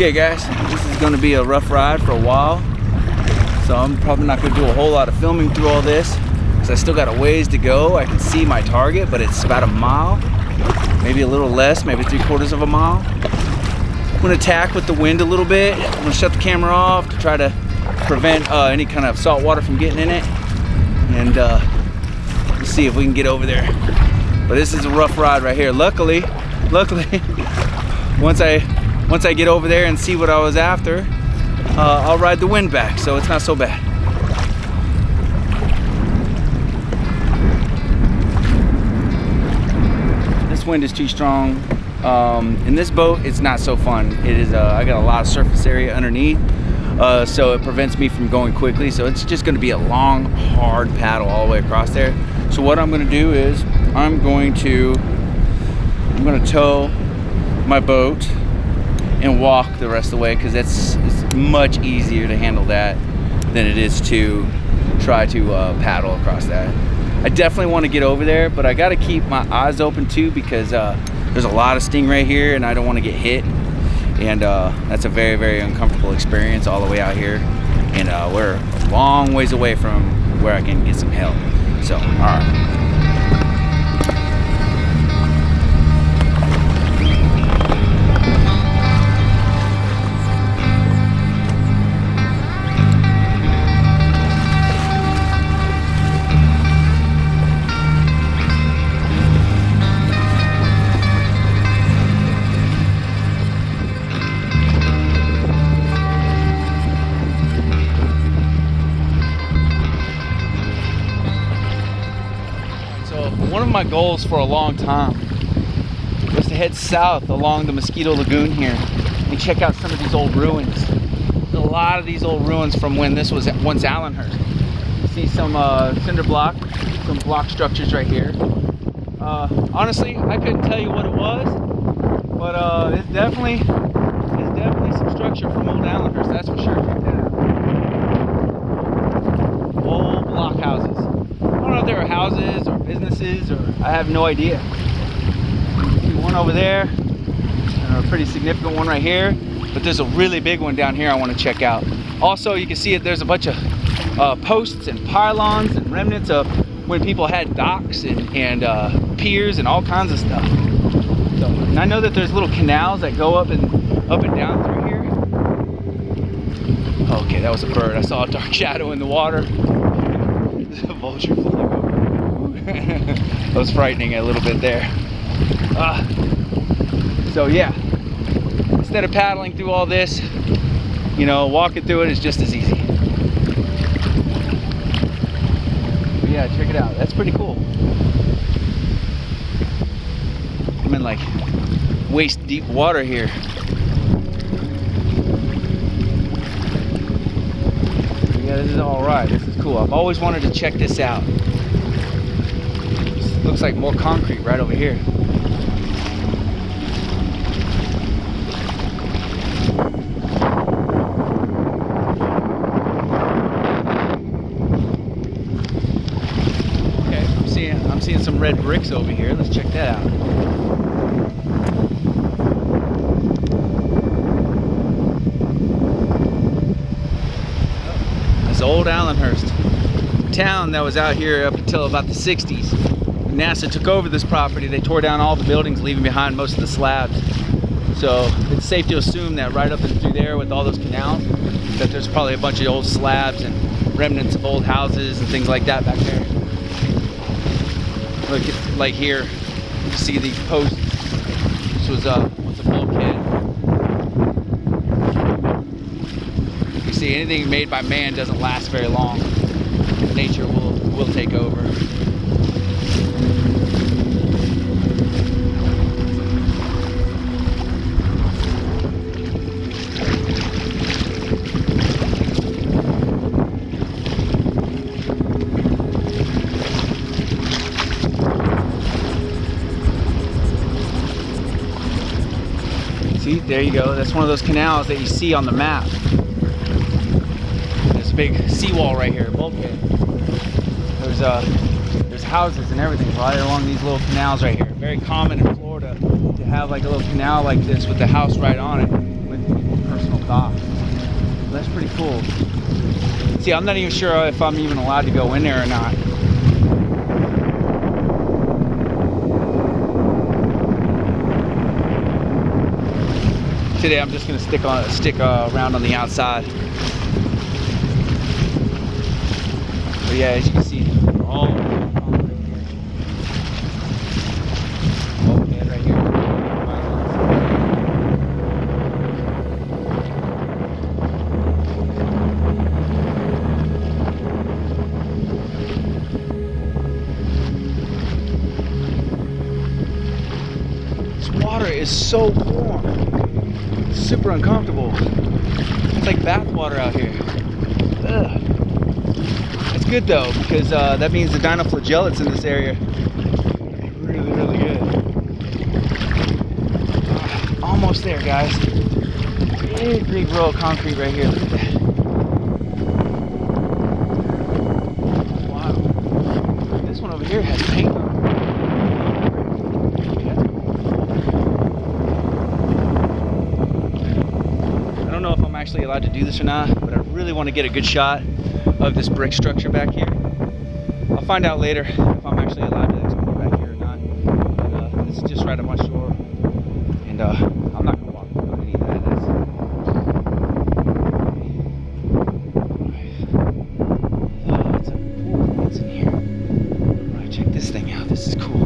Okay guys, this is going to be a rough ride for a while, so I'm probably not going to do a whole lot of filming through all this because I still got a ways to go. I can see my target, but it's about a mile, maybe a little less, maybe 3/4 of a mile. I'm going to tack with the wind a little bit. I'm going to shut the camera off to try to prevent any kind of salt water from getting in it, and we'll see if we can get over there. But this is a rough ride right here. Luckily, once I get over there and see what I was after, I'll ride the wind back, so it's not so bad. This wind is too strong. In this boat, it's not so fun. It is. I got a lot of surface area underneath, so it prevents me from going quickly. So it's just going to be a long, hard paddle all the way across there. So what I'm going to do is I'm going to tow my boat and walk the rest of the way, because it's much easier to handle that than it is to try to paddle across that. I definitely want to get over there, but I got to keep my eyes open too, because there's a lot of stingray here and I don't want to get hit, and that's a very, very uncomfortable experience all the way out here, and we're a long ways away from where I can get some help. So, all right. One of my goals for a long time was to head south along the Mosquito Lagoon here and check out some of these old ruins. There's a lot of these old ruins from when this was once Allenhurst. You see some cinder block, some block structures right here. Honestly, I couldn't tell you what it was, but it's definitely some structure from old Allenhurst, that's for sure. Check that out. Old block houses. I don't know if they were houses or businesses, or I have no idea. See one over there, and a pretty significant one right here, but there's a really big one down here I want to check out. Also, you can see it, there's a bunch of posts and pylons and remnants of when people had docks and piers and all kinds of stuff. So, and I know that there's little canals that go up and down through here. Okay, that was a bird. I saw a dark shadow in the water. There's a vulture flying over. That was frightening a little bit there. So yeah, instead of paddling through all this, you know, walking through it is just as easy. But yeah, check it out. That's pretty cool. I'm in like waist deep water here. Yeah, this is all right. This is cool. I've always wanted to check this out. This looks like more concrete right over here. Okay, I'm seeing some red bricks over here. Let's check that out. Old Allenhurst, a town that was out here up until about the 60s. When NASA took over this property, they tore down all the buildings, leaving behind most of the slabs. So it's safe to assume that right up and through there with all those canals, that there's probably a bunch of old slabs and remnants of old houses and things like that back there. Look, like here, you can see these posts. This was once a bulkhead. See, anything made by man doesn't last very long. Nature will take over. See, there you go. That's one of those canals that you see on the map. Big seawall right here, bulkhead. There's houses and everything right along these little canals right here. Very common in Florida to have like a little canal like this with the house right on it, with off. That's pretty cool. See, I'm not even sure if I'm even allowed to go in there or not. Today I'm just gonna stick around on the outside. But yeah, as you can see, all bulkhead right here. This water is so warm. Super uncomfortable. It's like bath water out here. Ugh. It's good though, because that means the dinoflagellates in this area really, really good. Almost there, guys. Big row of concrete right here. Look at that. Wow. This one over here has paint on it. I don't know if I'm actually allowed to do this or not, but I really want to get a good shot of this brick structure back here. I'll find out later if I'm actually allowed to explore back here or not. But this is just right up my shore, and I'm not gonna walk through any of that. That's a pool that's in here. All right, check this thing out. This is cool.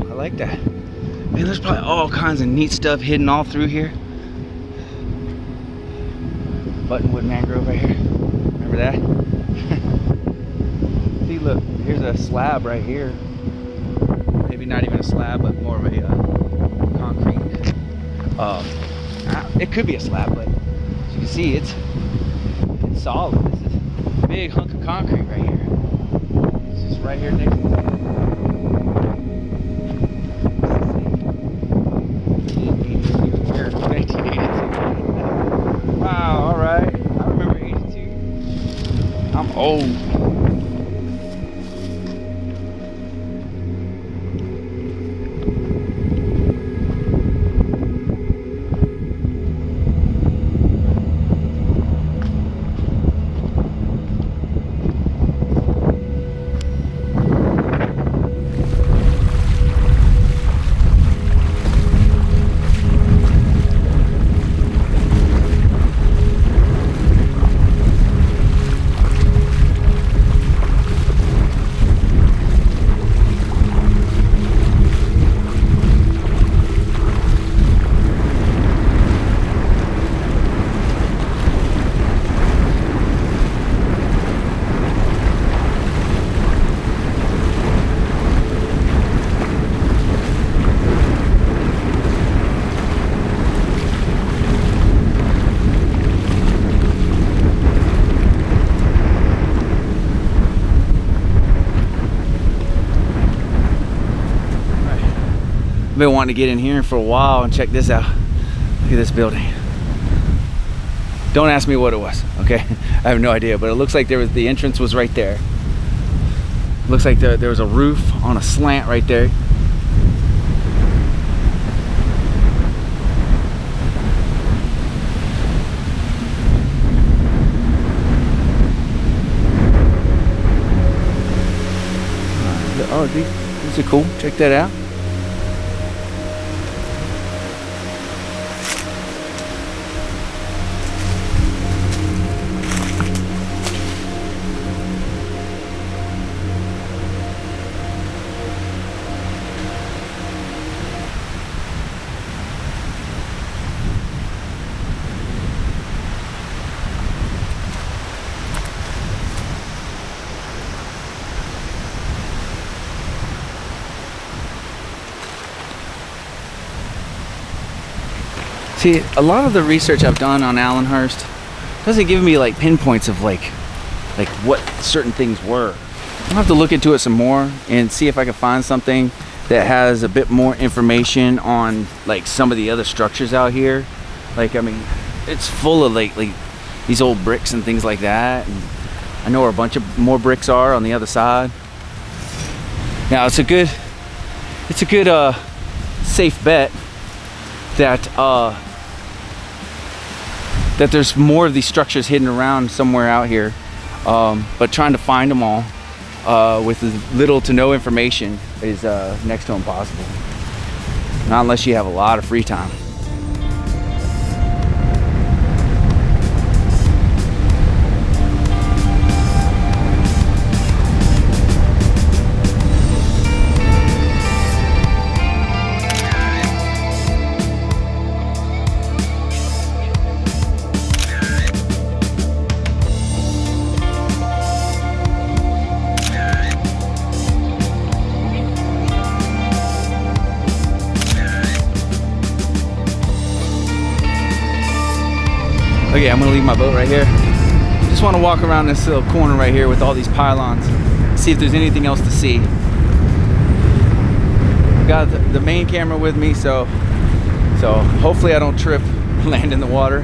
I like that. Man, there's probably all kinds of neat stuff hidden all through here. Buttonwood mangrove right here. Remember that? See, look, here's a slab right here. Maybe not even a slab, but more of a concrete. It could be a slab, but as you can see, it's solid. This is a big hunk of concrete right here. It's just right here next to it. Wow, alright. I remember 82. I'm old. I've been wanting to get in here for a while and check this out. Look at this building. Don't ask me what it was, okay? I have no idea, but it looks like the entrance was right there. Looks like there was a roof on a slant right there. Oh, these are cool. Check that out. See, a lot of the research I've done on Allenhurst doesn't give me like pinpoints of like like what certain things were. I'll have to look into it some more and see if I can find something that has a bit more information on like some of the other structures out here. Like, I mean, it's full of like these old bricks and things like that. And I know where a bunch of more bricks are on the other side. Now it's a good safe bet that that there's more of these structures hidden around somewhere out here, but trying to find them all with little to no information is next to impossible, not unless you have a lot of free time. Okay, I'm gonna leave my boat right here. Just want to walk around this little corner right here with all these pylons, see if there's anything else to see. Got the main camera with me, so hopefully I don't trip, land in the water.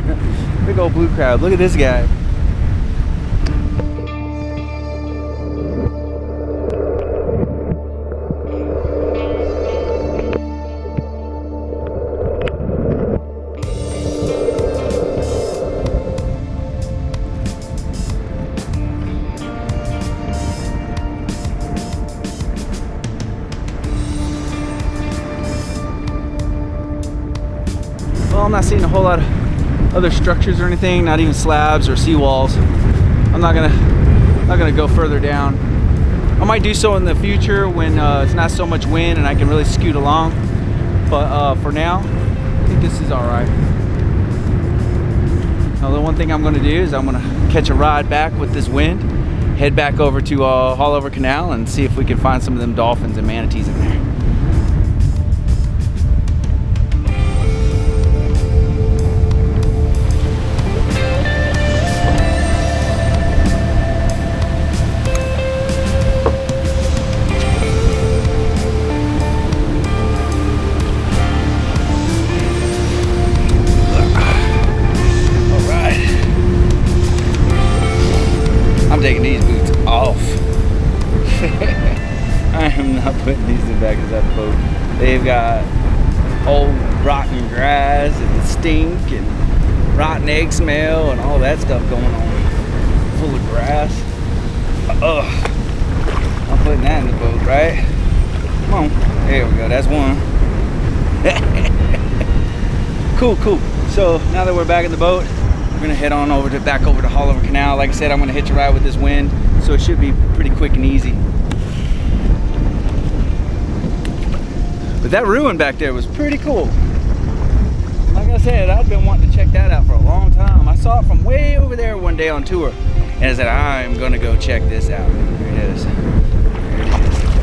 Big old blue crab. Look at this guy. Well, I'm not seeing a whole lot of other structures or anything, not even slabs or seawalls. I'm not gonna go further down. I might do so in the future when it's not so much wind and I can really scoot along. But for now, I think this is all right. Now, the one thing I'm gonna do is I'm gonna catch a ride back with this wind, head back over to Haulover Canal and see if we can find some of them dolphins and manatees in there. I'm taking these boots off. I am not putting these in the back of that boat. They've got old rotten grass and stink and rotten egg smell and all that stuff going on. Full of grass. Ugh. I'm putting that in the boat, right? Come on. There we go. That's one. Cool. So now that we're back in the boat, we're gonna head on back over to Haulover Canal. Like I said, I'm gonna hitch a ride with this wind, so it should be pretty quick and easy. But that ruin back there was pretty cool. Like I said, I've been wanting to check that out for a long time. I saw it from way over there one day on tour, and I said, I'm gonna go check this out. Here it is. There it is.